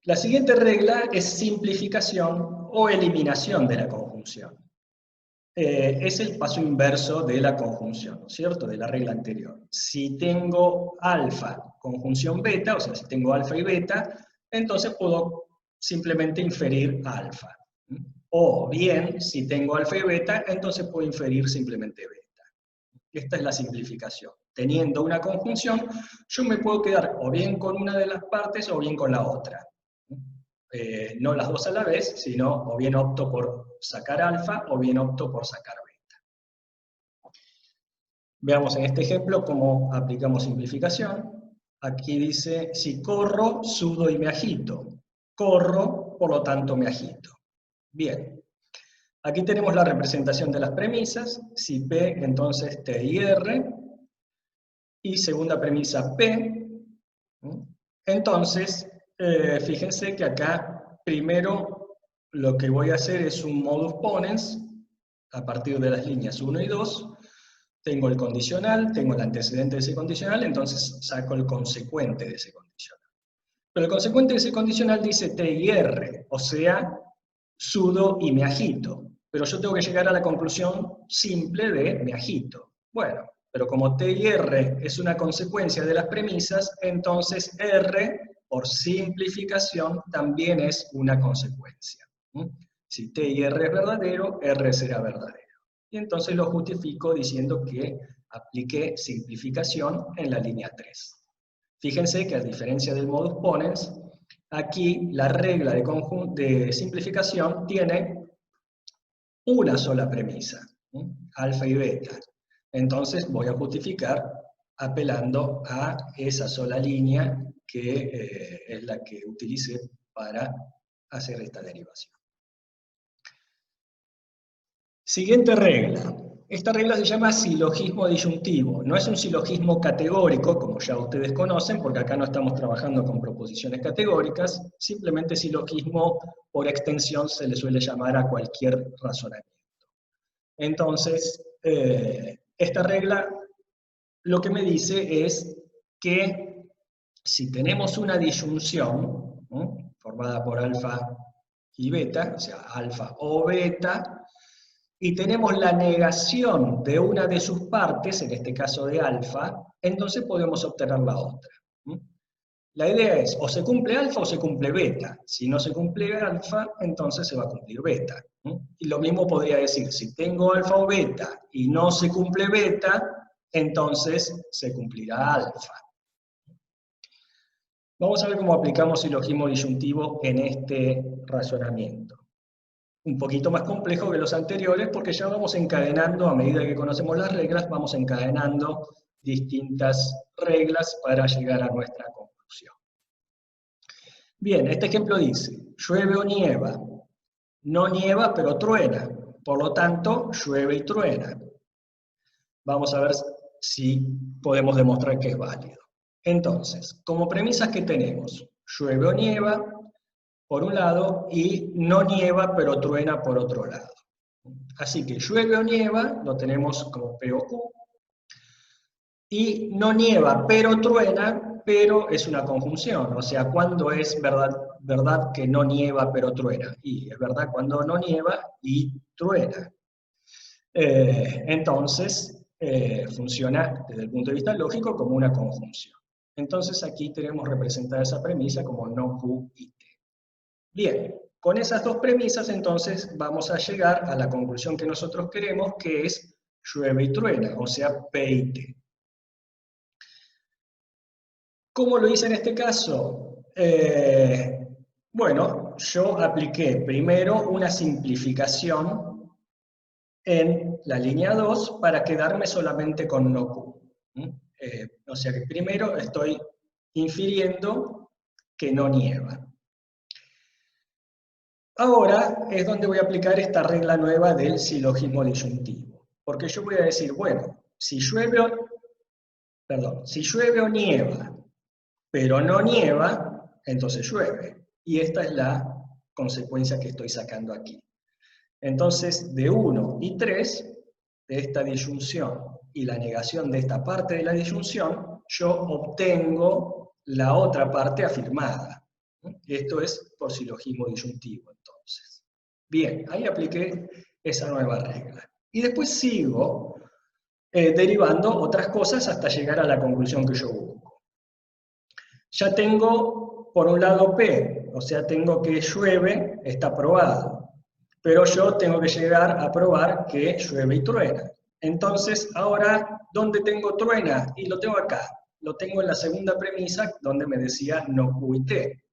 La siguiente regla es simplificación o eliminación de la conjunción. Es el paso inverso de la conjunción, ¿no es cierto?, de la regla anterior. Si tengo alfa conjunción beta, o sea, si tengo alfa y beta, entonces puedo simplemente inferir alfa. O bien, si tengo alfa y beta, entonces puedo inferir simplemente beta. Esta es la simplificación. Teniendo una conjunción, yo me puedo quedar o bien con una de las partes o bien con la otra. No las dos a la vez, sino o bien opto por sacar alfa o bien opto por sacar beta. Veamos en este ejemplo cómo aplicamos simplificación. Aquí dice, si corro, sudo y me agito. Corro, por lo tanto me agito. Bien. Aquí tenemos la representación de las premisas. Si P, entonces T y R. Y segunda premisa P. Entonces, fíjense que acá primero lo que voy a hacer es un modus ponens a partir de las líneas 1 y 2. Tengo el condicional, tengo el antecedente de ese condicional, entonces saco el consecuente de ese condicional. Pero el consecuente de ese condicional dice T y R, o sea, sudo y me agito. Pero yo tengo que llegar a la conclusión simple de me agito. Bueno, pero como T y R es una consecuencia de las premisas, entonces R, por simplificación, también es una consecuencia. Si T y R es verdadero, R será verdadero. Y entonces lo justifico diciendo que apliqué simplificación en la línea 3. Fíjense que a diferencia del modus ponens, aquí la regla de simplificación tiene una sola premisa, alfa y beta. Entonces voy a justificar apelando a esa sola línea que es la que utilicé para hacer esta derivación. Siguiente regla. Esta regla se llama silogismo disyuntivo. No es un silogismo categórico, como ya ustedes conocen, porque acá no estamos trabajando con proposiciones categóricas, simplemente silogismo por extensión se le suele llamar a cualquier razonamiento. Entonces, esta regla lo que me dice es que si tenemos una disyunción, formada por alfa y beta, o sea, alfa o beta, y tenemos la negación de una de sus partes, en este caso de alfa, entonces podemos obtener la otra. La idea es, o se cumple alfa o se cumple beta. Si no se cumple alfa, entonces se va a cumplir beta. Y lo mismo podría decir, si tengo alfa o beta y no se cumple beta, entonces se cumplirá alfa. Vamos a ver cómo aplicamos silogismo disyuntivo en este razonamiento. Un poquito más complejo que los anteriores, porque ya vamos encadenando, a medida que conocemos las reglas, vamos encadenando distintas reglas para llegar a nuestra conclusión. Bien, este ejemplo dice, llueve o nieva. No nieva, pero truena. Por lo tanto, llueve y truena. Vamos a ver si podemos demostrar que es válido. Entonces, como premisas que tenemos, llueve o nieva, por un lado, y no nieva, pero truena por otro lado. Así que llueve o nieva, lo tenemos como P o Q, y no nieva, pero truena, pero es una conjunción, o sea, ¿cuándo es verdad que no nieva, pero truena? Y es verdad cuando no nieva y truena. Entonces, funciona desde el punto de vista lógico como una conjunción. Entonces aquí tenemos representada esa premisa como no Q y T. Bien, con esas dos premisas entonces vamos a llegar a la conclusión que nosotros queremos, que es llueve y truena, o sea, P y T. ¿Cómo lo hice en este caso? Bueno, yo apliqué primero una simplificación en la línea 2 para quedarme solamente con no Q. O sea que primero estoy infiriendo que no nieva. Ahora es donde voy a aplicar esta regla nueva del silogismo disyuntivo. Porque yo voy a decir, bueno, si llueve o nieva, pero no nieva, entonces llueve. Y esta es la consecuencia que estoy sacando aquí. Entonces, de 1 y 3, de esta disyunción y la negación de esta parte de la disyunción, yo obtengo la otra parte afirmada. Esto es por silogismo disyuntivo, entonces. Bien, ahí apliqué esa nueva regla. Y después sigo derivando otras cosas hasta llegar a la conclusión que yo busco. Ya tengo, por un lado, P, o sea, tengo que llueve, está probado. Pero yo tengo que llegar a probar que llueve y truena. Entonces, ahora, ¿dónde tengo truena? Y lo tengo acá. Lo tengo en la segunda premisa, donde me decía no Q y T.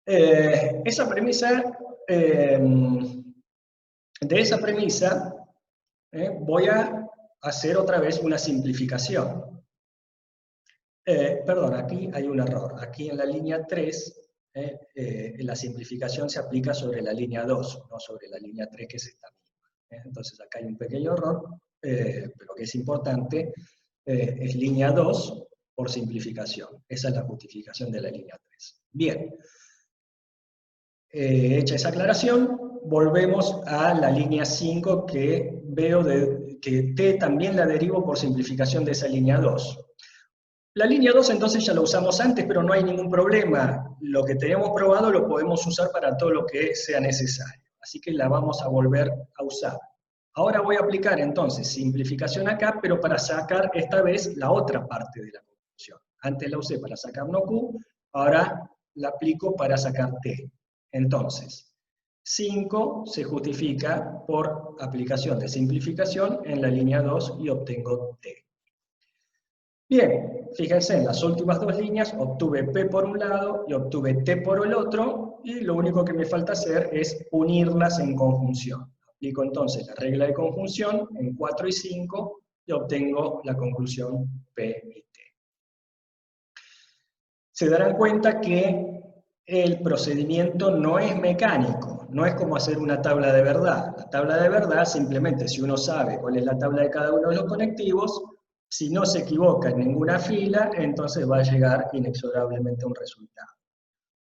Esa premisa, de esa premisa, voy a hacer otra vez una simplificación. Perdón, aquí hay un error. Aquí en la línea 3, la simplificación se aplica sobre la línea 2, no sobre la línea 3, que es esta misma. Entonces acá hay un pequeño error, pero que es importante. Es línea 2 por simplificación. Esa es la justificación de la línea 3. Bien. Hecha esa aclaración, volvemos a la línea 5, que veo que T también la derivo por simplificación de esa línea 2. La línea 2 entonces ya la usamos antes, pero no hay ningún problema. Lo que tenemos probado lo podemos usar para todo lo que sea necesario. Así que la vamos a volver a usar. Ahora voy a aplicar entonces simplificación acá, pero para sacar esta vez la otra parte de la conclusión. Antes la usé para sacar no Q, ahora la aplico para sacar T. Entonces, 5 se justifica por aplicación de simplificación en la línea 2 y obtengo T. Bien, fíjense, en las últimas dos líneas obtuve P por un lado y obtuve T por el otro, y lo único que me falta hacer es unirlas en conjunción. Aplico entonces la regla de conjunción en 4 y 5 y obtengo la conclusión P y T. Se darán cuenta que el procedimiento no es mecánico, no es como hacer una tabla de verdad. La tabla de verdad, simplemente si uno sabe cuál es la tabla de cada uno de los conectivos, si no se equivoca en ninguna fila, entonces va a llegar inexorablemente a un resultado.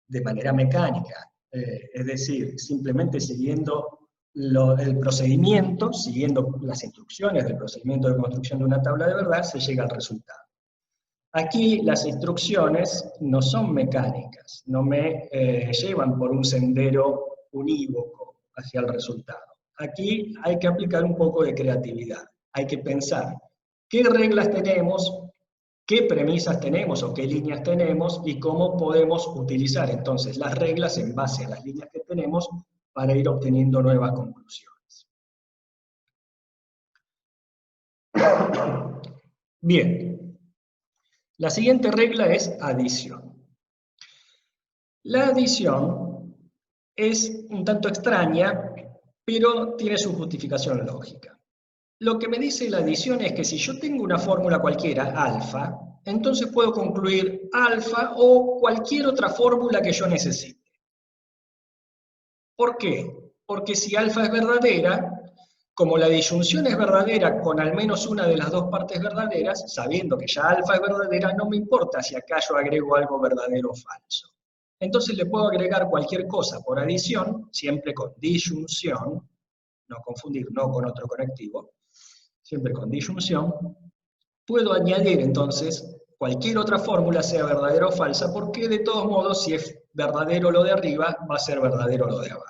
De manera mecánica, es decir, simplemente siguiendo el procedimiento, siguiendo las instrucciones del procedimiento de construcción de una tabla de verdad, se llega al resultado. Aquí las instrucciones no son mecánicas, no me llevan por un sendero unívoco hacia el resultado. Aquí hay que aplicar un poco de creatividad, hay que pensar qué reglas tenemos, qué premisas tenemos o qué líneas tenemos y cómo podemos utilizar entonces las reglas en base a las líneas que tenemos para ir obteniendo nuevas conclusiones. Bien. La siguiente regla es adición. La adición es un tanto extraña, pero tiene su justificación lógica. Lo que me dice la adición es que si yo tengo una fórmula cualquiera, alfa, entonces puedo concluir alfa o cualquier otra fórmula que yo necesite. ¿Por qué? Porque si alfa es verdadera, como la disyunción es verdadera con al menos una de las dos partes verdaderas, sabiendo que ya alfa es verdadera, no me importa si acá yo agrego algo verdadero o falso. Entonces le puedo agregar cualquier cosa por adición, siempre con disyunción, no confundir, no con otro conectivo, siempre con disyunción. Puedo añadir entonces cualquier otra fórmula, sea verdadera o falsa, porque de todos modos, si es verdadero lo de arriba, va a ser verdadero lo de abajo.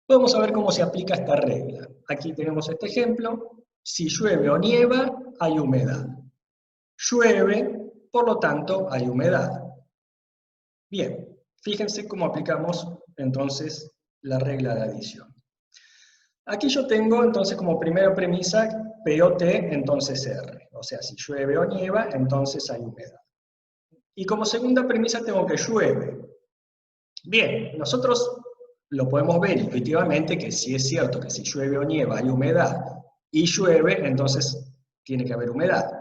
Vamos a ver cómo se aplica esta regla. Aquí tenemos este ejemplo. Si llueve o nieva, hay humedad. Llueve, por lo tanto, hay humedad. Bien, fíjense cómo aplicamos entonces la regla de adición. Aquí yo tengo entonces como primera premisa P o T, entonces R. O sea, si llueve o nieva, entonces hay humedad. Y como segunda premisa tengo que llueve. Bien, nosotros lo podemos ver intuitivamente que si es cierto que si llueve o nieva hay humedad y llueve, entonces tiene que haber humedad.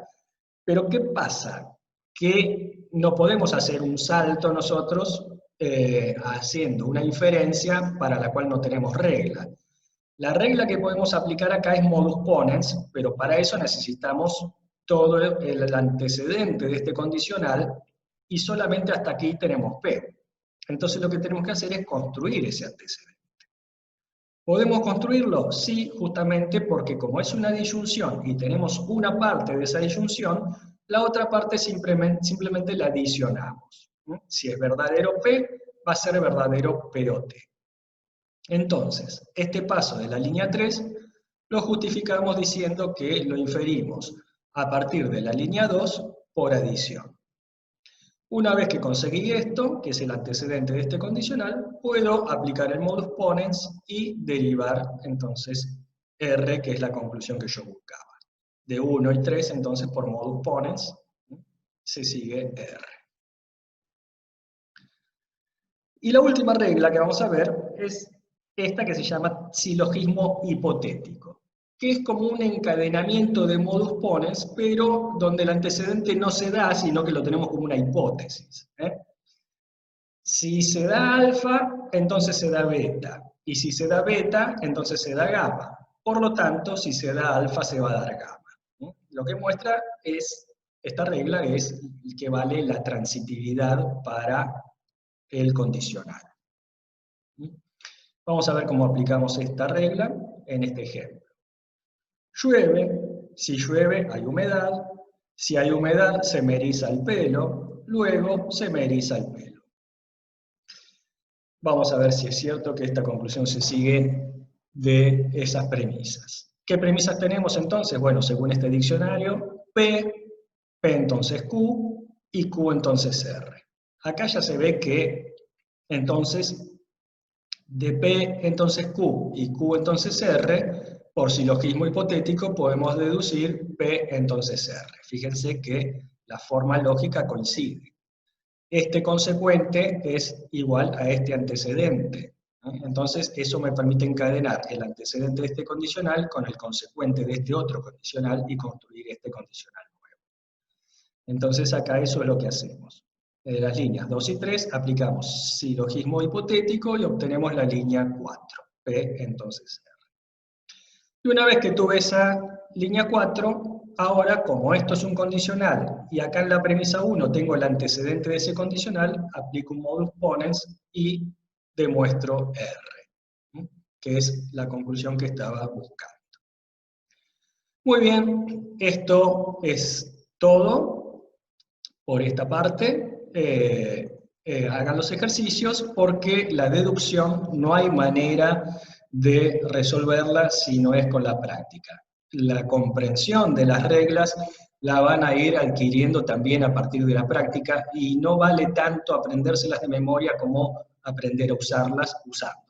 Pero ¿qué pasa? Que no podemos hacer un salto nosotros haciendo una inferencia para la cual no tenemos regla. La regla que podemos aplicar acá es modus ponens, pero para eso necesitamos todo el antecedente de este condicional y solamente hasta aquí tenemos P. Entonces lo que tenemos que hacer es construir ese antecedente. ¿Podemos construirlo? Sí, justamente porque como es una disyunción y tenemos una parte de esa disyunción, La otra parte simplemente la adicionamos. Si es verdadero P, va a ser verdadero P-T. Entonces, este paso de la línea 3 lo justificamos diciendo que lo inferimos a partir de la línea 2 por adición. Una vez que conseguí esto, que es el antecedente de este condicional, puedo aplicar el modus ponens y derivar entonces R, que es la conclusión que yo buscaba. De 1 y 3, entonces por modus ponens, se sigue R. Y la última regla que vamos a ver es esta que se llama silogismo hipotético, que es como un encadenamiento de modus ponens, pero donde el antecedente no se da, sino que lo tenemos como una hipótesis. Si se da alfa, entonces se da beta, y si se da beta, entonces se da gamma. Por lo tanto, si se da alfa, se va a dar gamma. Lo que muestra esta regla es que vale la transitividad para el condicional. Vamos a ver cómo aplicamos esta regla en este ejemplo. Llueve, si llueve hay humedad, si hay humedad se me eriza el pelo, luego se me eriza el pelo. Vamos a ver si es cierto que esta conclusión se sigue de esas premisas. ¿Qué premisas tenemos entonces? Bueno, según este diccionario, P entonces Q, y Q entonces R. Acá ya se ve que entonces de P entonces Q y Q entonces R, por silogismo hipotético podemos deducir P entonces R. Fíjense que la forma lógica coincide. Este consecuente es igual a este antecedente. Entonces eso me permite encadenar el antecedente de este condicional con el consecuente de este otro condicional y construir este condicional nuevo. Entonces acá eso es lo que hacemos. De las líneas 2 y 3 aplicamos silogismo hipotético y obtenemos la línea 4, P entonces R. Y una vez que tuve esa línea 4, ahora como esto es un condicional y acá en la premisa 1 tengo el antecedente de ese condicional, aplico un modus ponens y demuestro R, que es la conclusión que estaba buscando. Muy bien, esto es todo por esta parte. Hagan los ejercicios porque la deducción no hay manera de resolverla si no es con la práctica. La comprensión de las reglas la van a ir adquiriendo también a partir de la práctica y no vale tanto aprendérselas de memoria como aprender a usarlas usando.